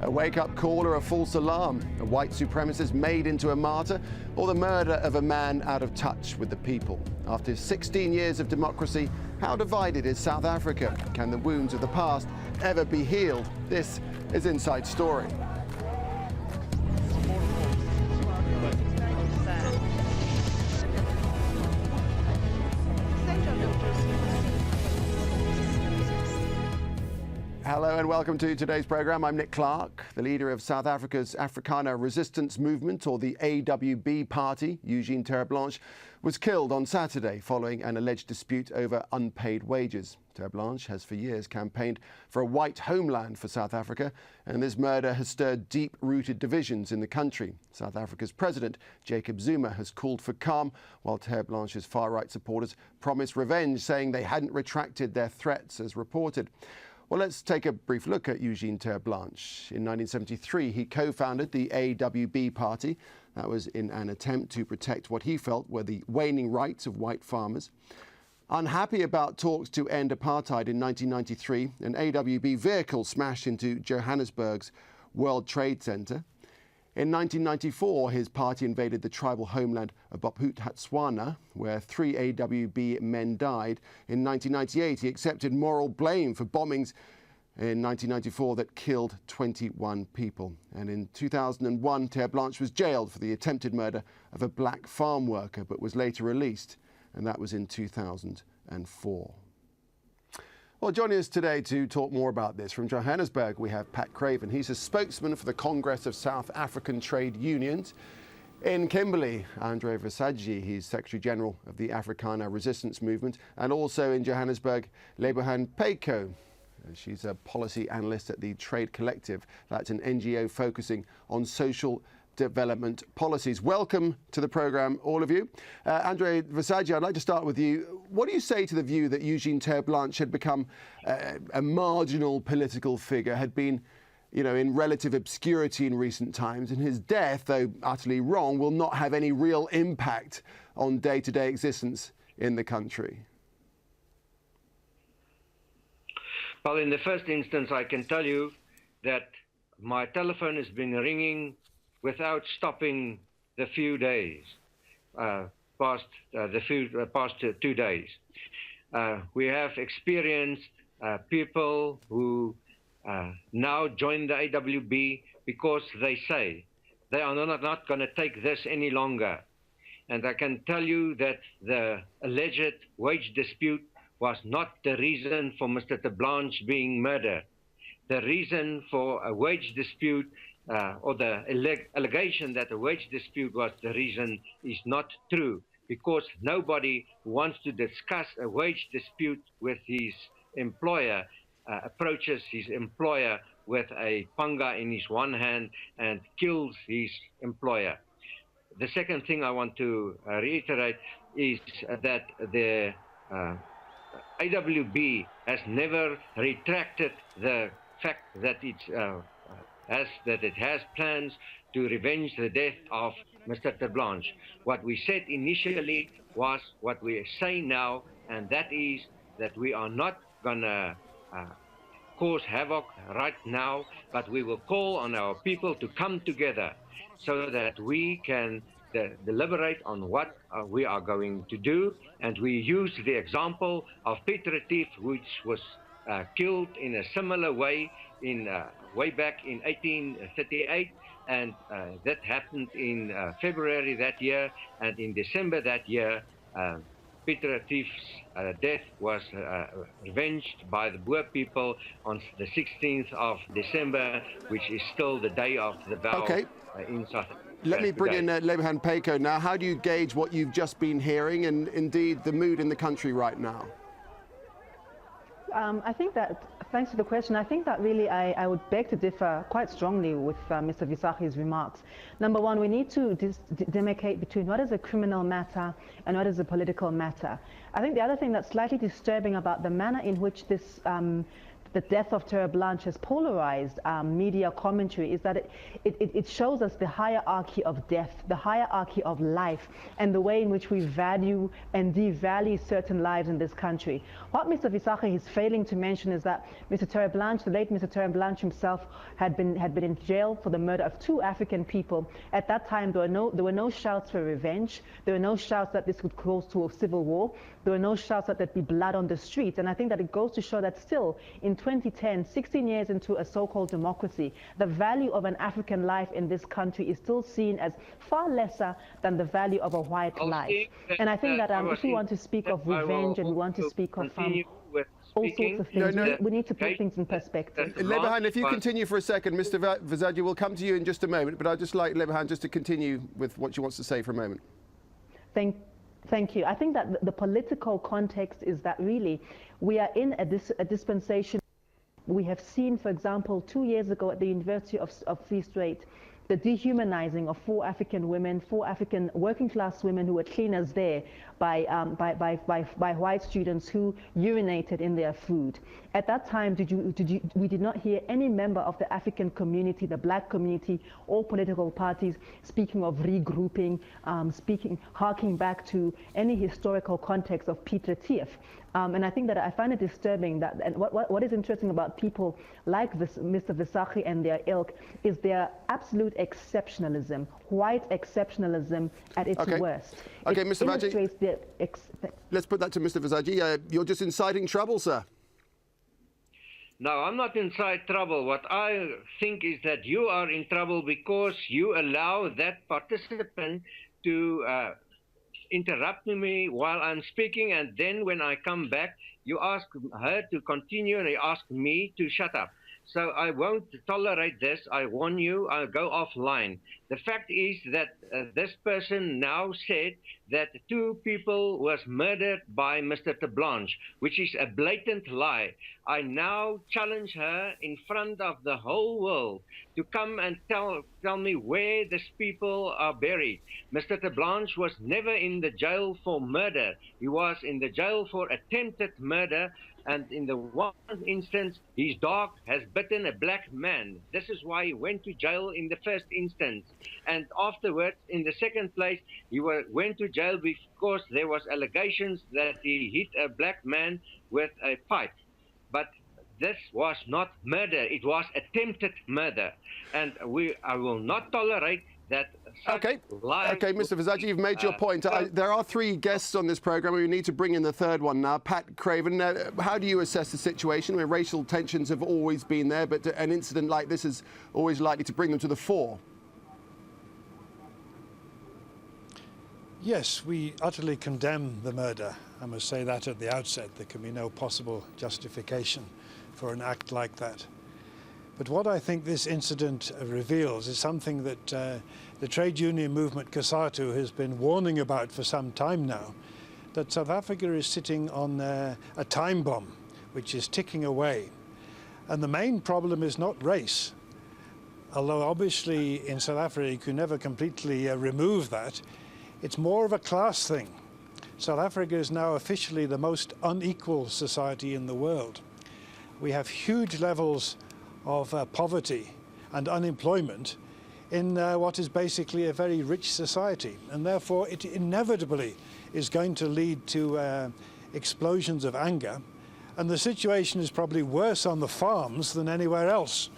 A wake-up call or a false alarm? A white supremacist made into a martyr? Or the murder of a man out of touch with the people? After 16 years of democracy, how divided is South Africa? Can the wounds of the past ever be healed? This is Inside Story. Hello and welcome to today's programme. I'm Nick Clark. The leader of South Africa's Afrikaner Resistance Movement, or the AWB party, Eugene Terre'blanche, was killed on Saturday following an alleged dispute over unpaid wages. Terre'blanche has for years campaigned for a white homeland for South Africa, and this murder has stirred deep-rooted divisions in the country. South Africa's president, Jacob Zuma, has called for calm, while Terre'blanche's far-right supporters promised revenge, saying they hadn't retracted their threats as reported. Well, let's take a brief look at Eugene Terre'blanche. In 1973, he co-founded the AWB party. That was in an attempt to protect what he felt were the waning rights of white farmers. Unhappy about talks to end apartheid in 1993, an AWB vehicle smashed into Johannesburg's World Trade Center. In 1994, his party invaded the tribal homeland of Bophuthatswana, where 3 AWB men died. In 1998, he accepted moral blame for bombings in 1994 that killed 21 people. And in 2001, Terre'blanche was jailed for the attempted murder of a black farm worker, but was later released, and that was in 2004. Well, joining us today to talk more about this, from Johannesburg, we have Pat Craven. He's a spokesman for the Congress of South African Trade Unions. In Kimberley, Andre Versace, he's Secretary General of the Afrikaner Resistance Movement. And also in Johannesburg, Lebohang Peiko. She's a policy analyst at the Trade Collective. That's an NGO focusing on social development policies. Welcome to the programme, all of you. Andre Versace, I'd like to start with you. What do you say to the view that Eugene Terre'blanche had become a marginal political figure, had been, in relative obscurity in recent times, and his death, though utterly wrong, will not have any real impact on day-to-day existence in the country? Well, in the first instance, I can tell you that my telephone has been ringing without stopping the few days, past 2 days. We have experienced people who now join the AWB because they say they are not going to take this any longer. And I can tell you that the alleged wage dispute was not the reason for Mr. Terre'blanche being murdered. The reason for a wage dispute or the allegation that the wage dispute was the reason is not true, because nobody wants to discuss a wage dispute with his employer, approaches his employer with a panga in his one hand and kills his employer. The second thing I want to reiterate is that the AWB has never retracted the fact that it has plans to revenge the death of Mr. Terre'blanche. What we said initially was what we say now, and that is that we are not going to cause havoc right now, but we will call on our people to come together so that we can deliberate on what we are going to do. And we use the example of Piet Retief, which was killed in a similar way way back in 1838, and that happened in February that year, and in December that year, Piet Retief's death was revenged by the Boer people on the 16th of December, which is still the day of the vow in South Africa. Let me bring in Lebohang Peiko now. How do you gauge what you've just been hearing and indeed the mood in the country right now? I think that, thanks for the question, I think that really I would beg to differ quite strongly with Mr. Visagi's remarks. Number one, we need to demarcate between what is a criminal matter and what is a political matter. I think the other thing that's slightly disturbing about the manner in which this the death of Terre'blanche has polarized media commentary is that it shows us the hierarchy of death, the hierarchy of life, and the way in which we value and devalue certain lives in this country. What Mr. Visagie is failing to mention is that Mr. Terre'blanche, the late Mr. Terre'blanche himself, had been in jail for the murder of 2 African people. At that time, there were no shouts for revenge. There were no shouts that this would cause to a civil war. There were no shouts that there'd be blood on the streets. And I think that it goes to show that still, in 2010, 16 years into a so-called democracy, the value of an African life in this country is still seen as far lesser than the value of a white life. And I think that if we want to speak of revenge and we want to speak of all sorts of things, we need to put things in perspective. Lebahan, if you continue for a second, Mr. Visagie, we'll come to you in just a moment, but I'd just like Lebahan just to continue with what she wants to say for a moment. Thank you. I think that the political context is that really we are in a dispensation. We have seen, for example, 2 years ago at the University of Free State, the dehumanizing of 4 African women, 4 African working class women who were cleaners there by white students who urinated in their food. At that time, we did not hear any member of the African community, the black community, or political parties speaking of regrouping, harking back to any historical context of Peter Tief. And I think that I find it disturbing that, and what is interesting about people like this, Mr. Visagie and their ilk, is their absolute exceptionalism, white exceptionalism at its worst. Okay, Mr. Visagie, let's put that to Mr. Visagie. You're just inciting trouble, sir. No, I'm not inside trouble. What I think is that you are in trouble because you allow that participant to interrupt me while I'm speaking, and then when I come back, you ask her to continue and you ask me to shut up. So I won't tolerate this. I warn you, I'll go offline. The fact is that this person now said that 2 people was murdered by Mr. Terre'blanche, which is a blatant lie. I now challenge her in front of the whole world to come and tell me where these people are buried. Mr. Terre'blanche was never in the jail for murder. He was in the jail for attempted murder. And in the one instance, his dog has bitten a black man. This is why he went to jail in the first instance. And afterwards, in the second place, he went to jail because there was allegations that he hit a black man with a pipe. But this was not murder. It was attempted murder. And I will not tolerate that. Okay, Mr. Visagie, you've made your point. There are 3 guests on this programme. We need to bring in the 3rd one now. Pat Craven, how do you assess the situation where racial tensions have always been there, but an incident like this is always likely to bring them to the fore? Yes, we utterly condemn the murder. I must say that at the outset. There can be no possible justification for an act like that. But what I think this incident reveals is something that the trade union movement, COSATU, has been warning about for some time now, that South Africa is sitting on a time bomb which is ticking away. And the main problem is not race, although obviously in South Africa you can never completely remove that. It's more of a class thing. South Africa is now officially the most unequal society in the world. We have huge levels of poverty and unemployment in what is basically a very rich society, and therefore it inevitably is going to lead to explosions of anger. And the situation is probably worse on the farms than anywhere else,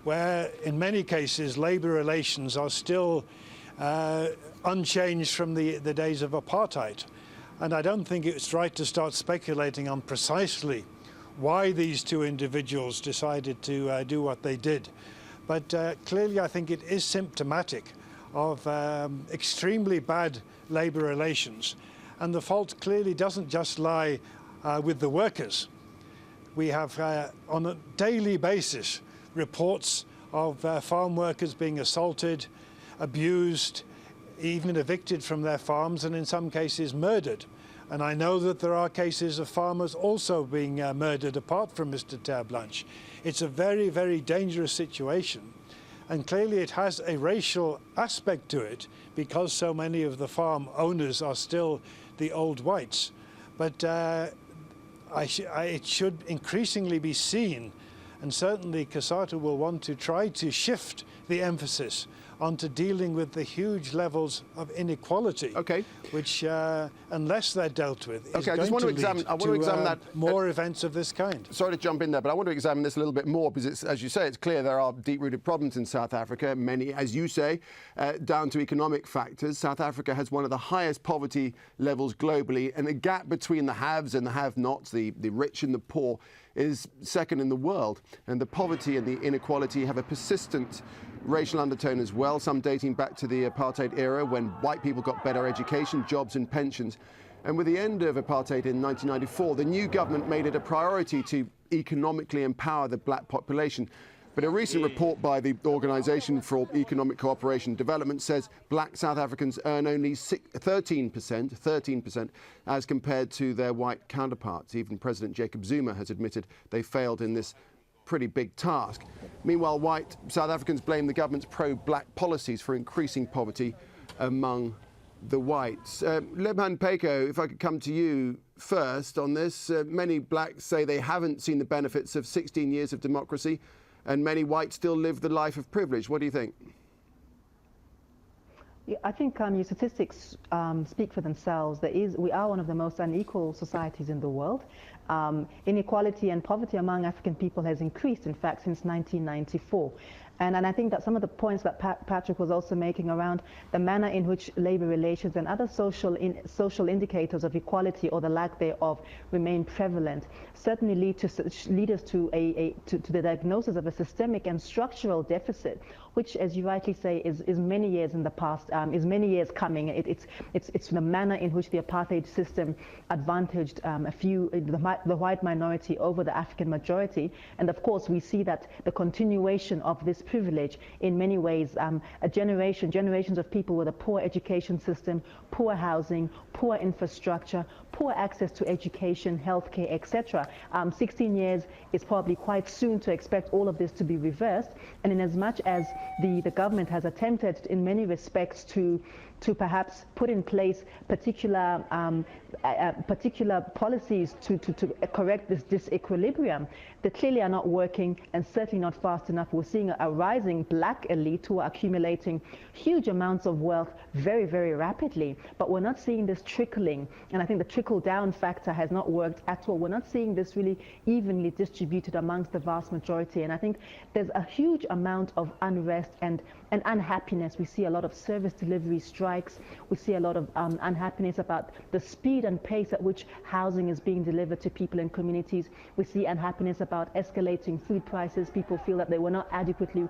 where in many cases labour relations are still unchanged from the days of apartheid. And I don't think it's right to start speculating on precisely why these 2 individuals decided to do what they did. But clearly I think it is symptomatic of extremely bad labour relations. And the fault clearly doesn't just lie with the workers. We have on a daily basis reports of farm workers being assaulted, abused, even evicted from their farms, and in some cases murdered. And I know that there are cases of farmers also being murdered apart from Mr. Terre'blanche. It's a very, very dangerous situation. And clearly it has a racial aspect to it because so many of the farm owners are still the old whites. But it should increasingly be seen, and certainly COSATU will want to try to shift the emphasis onto dealing with the huge levels of inequality, which, unless they're dealt with, is going to lead to more events of this kind. Sorry to jump in there, but I want to examine this a little bit more because, as you say, it's clear there are deep-rooted problems in South Africa, many, as you say, down to economic factors. South Africa has one of the highest poverty levels globally, and the gap between the haves and the have-nots, the rich and the poor, is second in the world. And the poverty and the inequality have a persistent racial undertone as well, some dating back to the apartheid era when white people got better education, jobs and pensions. And with the end of apartheid in 1994, the new government made it a priority to economically empower the black population. But a recent report by the Organisation for Economic Cooperation and Development says black South Africans earn only 13% as compared to their white counterparts. Even President Jacob Zuma has admitted they failed in this pretty big task. Meanwhile, white South Africans blame the government's pro-black policies for increasing poverty among the whites. Lebhan Peko, if I could come to you first on this. Many blacks say they haven't seen the benefits of 16 years of democracy, and many whites still live the life of privilege. What do you think? Yeah, I think your statistics speak for themselves. We are one of the most unequal societies in the world. Inequality and poverty among African people has increased, in fact, since 1994. And I think that some of the points that Patrick was also making around the manner in which labor relations and other social indicators of equality or the lack thereof remain prevalent certainly lead us to the diagnosis of a systemic and structural deficit, which, as you rightly say, is many years in the past, is many years coming. It's the manner in which the apartheid system advantaged the white minority over the African majority, and of course we see that the continuation of this privilege in many ways, generations of people with a poor education system, poor housing, poor infrastructure, poor access to education, healthcare, etc. 16 years is probably quite soon to expect all of this to be reversed, and in as much as the government has attempted in many respects to perhaps put in place particular policies to correct this disequilibrium, they clearly are not working and certainly not fast enough. We're seeing a rising black elite who are accumulating huge amounts of wealth very, very rapidly, but we're not seeing this trickling, and I think the trickle-down factor has not worked at all. We're not seeing this really evenly distributed amongst the vast majority, and I think there's a huge amount of unrest and unhappiness. We see a lot of service delivery strikes. We see a lot of unhappiness about the speed and pace at which housing is being delivered to people in communities. We see unhappiness about escalating food prices. People feel that they were not adequately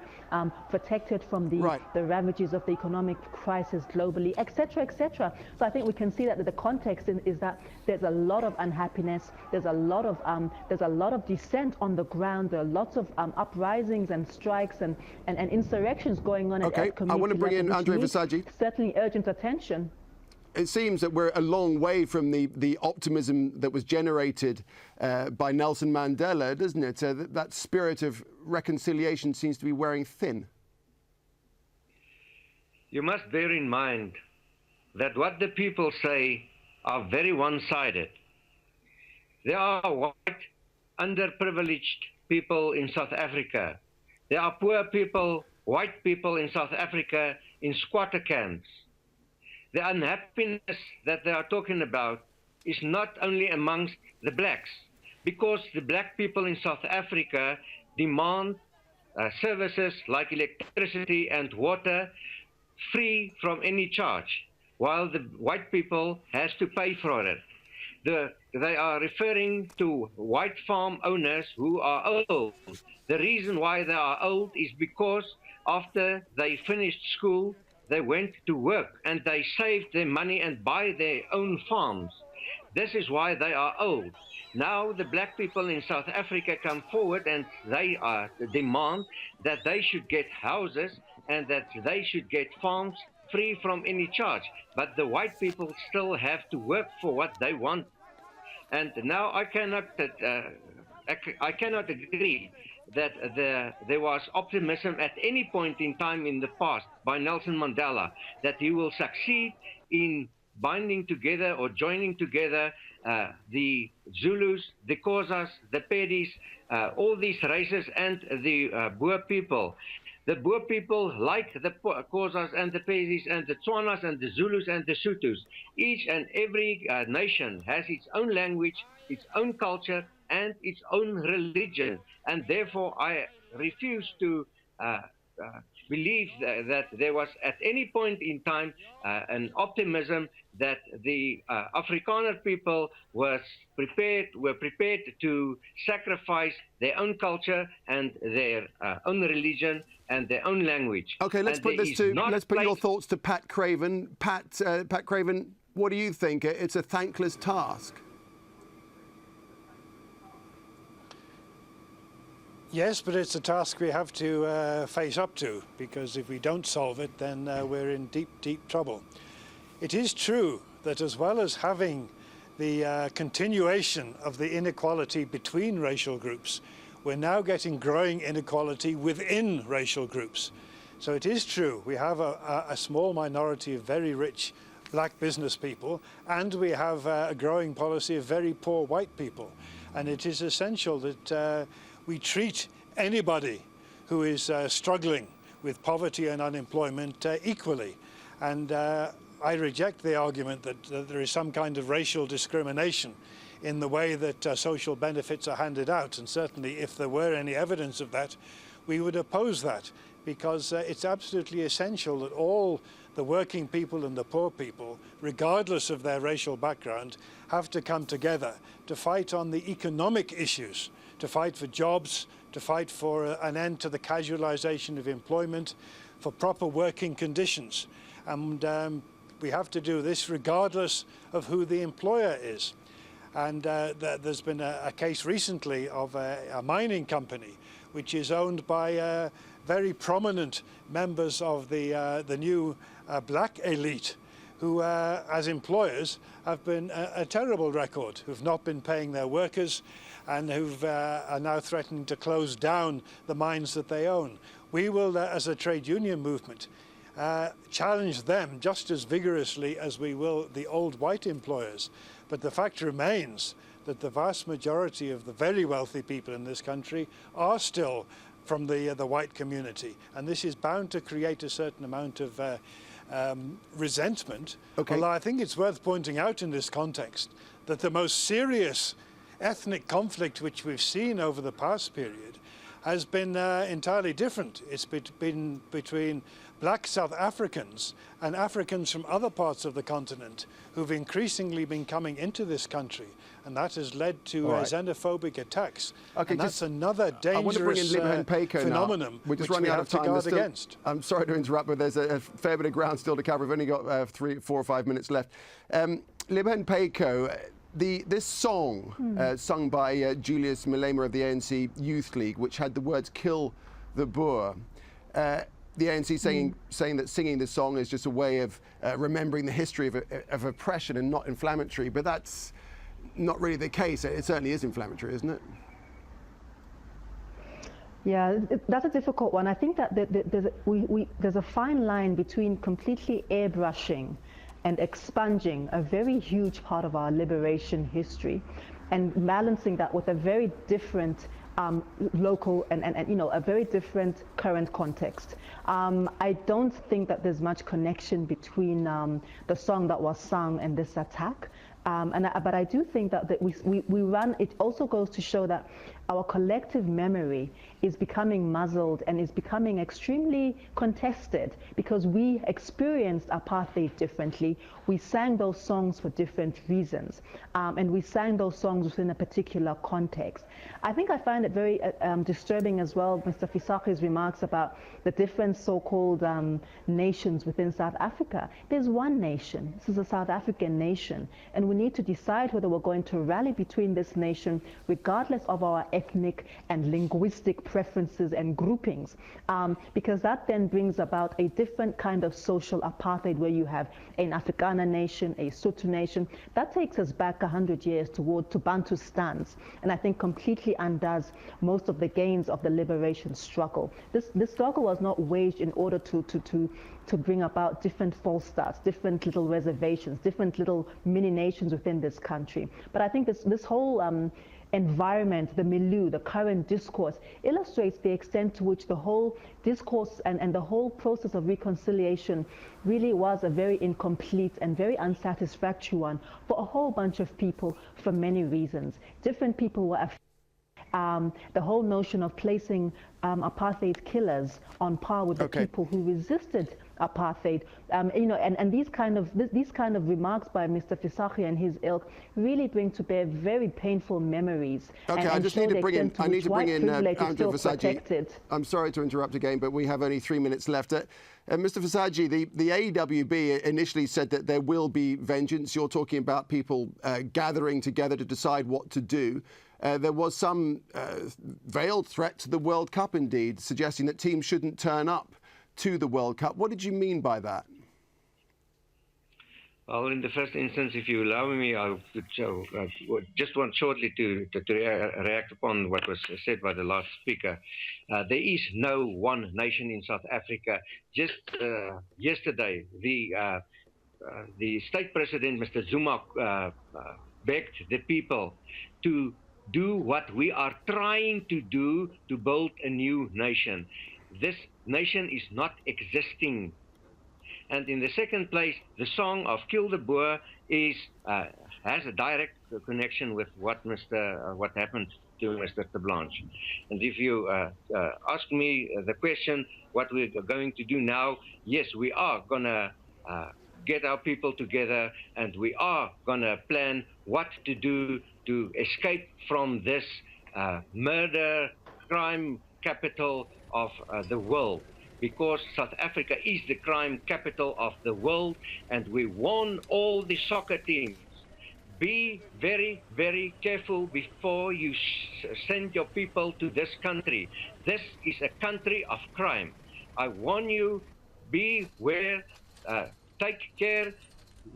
protected from the ravages of the economic crisis globally, etc., etc. So I think we can see that the context is that there's a lot of unhappiness. There's a lot of dissent on the ground. There are lots of uprisings and strikes and insurrections going on. Okay, I want to bring in Andre Visagie. Certainly urgent attention. It seems that we're a long way from the optimism that was generated by Nelson Mandela, doesn't it? That spirit of reconciliation seems to be wearing thin. You must bear in mind that what the people say are very one-sided. There are white, underprivileged people in South Africa. There are poor people, white people in South Africa in squatter camps. The unhappiness that they are talking about is not only amongst the blacks, because the black people in South Africa demand services like electricity and water free from any charge, while the white people has to pay for it. They are referring to white farm owners who are old. The reason why they are old is because after they finished school, they went to work and they saved their money and buy their own farms. This is why they are old. Now the black people in South Africa come forward and they demand that they should get houses and that they should get farms free from any charge. But the white people still have to work for what they want. And now I cannot agree that there was optimism at any point in time in the past by Nelson Mandela that he will succeed in binding together or joining together the Zulus, the Xhosas, the Pedis, all these races, and the Boer people. The Boer people, like the Xhosas and the Pedis and the Tswanas and the Zulus and the Sothos, each and every nation has its own language, its own culture, and its own religion. And therefore, I refuse to believe that there was at any point in time an optimism that the Afrikaner people were prepared to sacrifice their own culture and their own religion and their own language. Okay, let's put your thoughts to Pat Craven. Pat Craven, what do you think? It's a thankless task. Yes, but it's a task we have to face up to, because if we don't solve it, then we're in deep, deep trouble. It is true that as well as having the continuation of the inequality between racial groups, we're now getting growing inequality within racial groups. So it is true, we have a small minority of very rich black business people, and we have a growing policy of very poor white people. And it is essential that we treat anybody who is struggling with poverty and unemployment equally. And I reject the argument that there is some kind of racial discrimination in the way that social benefits are handed out. And certainly if there were any evidence of that, we would oppose that, because it's absolutely essential that all the working people and the poor people, regardless of their racial background, have to come together to fight on the economic issues, to fight for jobs, to fight for an end to the casualization of employment, for proper working conditions. And we have to do this regardless of who the employer is. And there's been a case recently of a mining company which is owned by very prominent members of the new black elite, who as employers have been a terrible record, who've not been paying their workers and who are now threatening to close down the mines that they own. We will, as a trade union movement, challenge them just as vigorously as we will the old white employers. But the fact remains that the vast majority of the very wealthy people in this country are still from the white community. And this is bound to create a certain amount of resentment. Okay. Although I think it's worth pointing out in this context that the most serious ethnic conflict which we've seen over the past period has been entirely different. It's been between black South Africans and Africans from other parts of the continent who've increasingly been coming into this country, and that has led to xenophobic attacks. Okay, and that's another dangerous phenomenon We're just which running we out have of time. to guard against. I'm sorry to interrupt, but there's a fair bit of ground still to cover. We've only got 3, 4 or 5 minutes left. Libhen Peko, this song sung by Julius Malema of the ANC Youth League, which had the words "Kill the Boer," the ANC saying that singing this song is just a way of remembering the history of oppression and not inflammatory. But that's not really the case. It certainly is inflammatory, isn't it? Yeah, that's a difficult one. I think that there's a fine line between completely airbrushing and expunging a very huge part of our liberation history, and balancing that with a very different local and a very different current context. I don't think that there's much connection between the song that was sung and this attack. But I do think that we run, it also goes to show that our collective memory is becoming muzzled and is becoming extremely contested, because we experienced apartheid differently. We sang those songs for different reasons, and we sang those songs within a particular context. I think I find it very disturbing as well, Mr. Fisaki's remarks about the different so-called nations within South Africa. There's one nation. This is a South African nation, and we need to decide whether we're going to rally between this nation, regardless of our ethnic and linguistic preferences and groupings, because that then brings about a different kind of social apartheid where you have an Afrikaner nation, a Sotho nation. That takes us back 100 years to Bantustans, and I think completely undoes most of the gains of the liberation struggle. This struggle was not waged in order to bring about different false starts, different little reservations, different little mini nations within this country. But I think this whole environment, the milieu, the current discourse, illustrates the extent to which the whole discourse and the whole process of reconciliation really was a very incomplete and very unsatisfactory one for a whole bunch of people for many reasons. Different people were the whole notion of placing apartheid killers on par with the people who resisted apartheid, and these kind of remarks by Mr. Fisagi and his ilk really bring to bear very painful memories. Okay, I just need to bring in Andrew Fisagi. I'm sorry to interrupt again, but we have only 3 minutes left. Mr. Fisagi, the AWB initially said that there will be vengeance. You're talking about people gathering together to decide what to do. There was some veiled threat to the World Cup, indeed, suggesting that teams shouldn't turn up to the World Cup. What did you mean by that? Well, in the first instance, if you allow me, I would just want shortly to react upon what was said by the last speaker. There is no one nation in South Africa. Just yesterday, the state president, Mr. Zuma, begged the people to do what we are trying to do to build a new nation. This nation is not existing. And in the second place, the song of Kill the Boer has a direct connection with what happened to Mr. Terre'blanche. And if you ask me the question, what we're going to do now, yes, we are going to get our people together, and we are going to plan what to do to escape from this murder, crime capital of the world. Because South Africa is the crime capital of the world, and we warn all the soccer teams, be very, very careful before you send your people to this country. This is a country of crime. I warn you, beware, take care,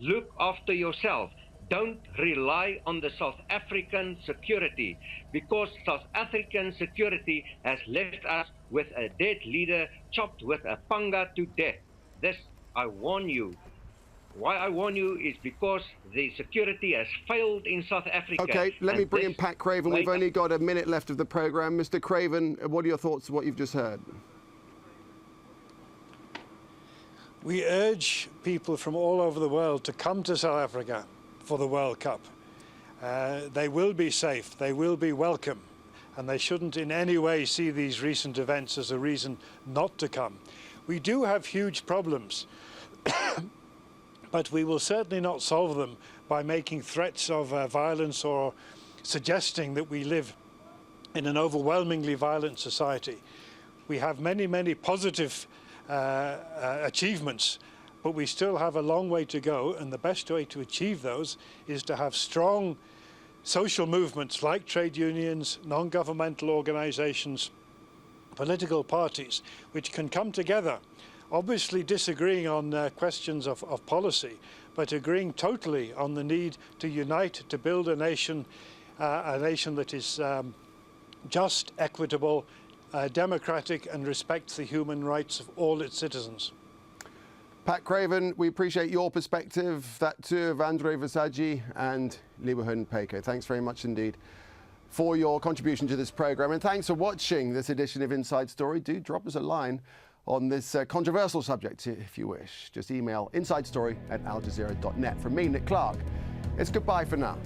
look after yourself. Don't rely on the South African security, because South African security has left us with a dead leader chopped with a panga to death. This, I warn you. Why I warn you is because the security has failed in South Africa. Okay, let me bring in Pat Craven. We've only got a minute left of the programme. Mr. Craven, what are your thoughts on what you've just heard? We urge people from all over the world to come to South Africa for the World Cup. They will be safe, they will be welcome, and they shouldn't in any way see these recent events as a reason not to come. We do have huge problems, but we will certainly not solve them by making threats of violence or suggesting that we live in an overwhelmingly violent society. We have many, many positive achievements, but we still have a long way to go, and the best way to achieve those is to have strong social movements like trade unions, non-governmental organizations, political parties, which can come together, obviously disagreeing on questions of policy, but agreeing totally on the need to unite to build a nation that is just, equitable, democratic, and respects the human rights of all its citizens. Pat Craven, we appreciate your perspective, that too of André Fisagi and Lebuhun Peko. Thanks very much indeed for your contribution to this programme, and thanks for watching this edition of Inside Story. Do drop us a line on this controversial subject if you wish. Just email insidestory@aljazeera.net. From me, Nick Clark, it's goodbye for now.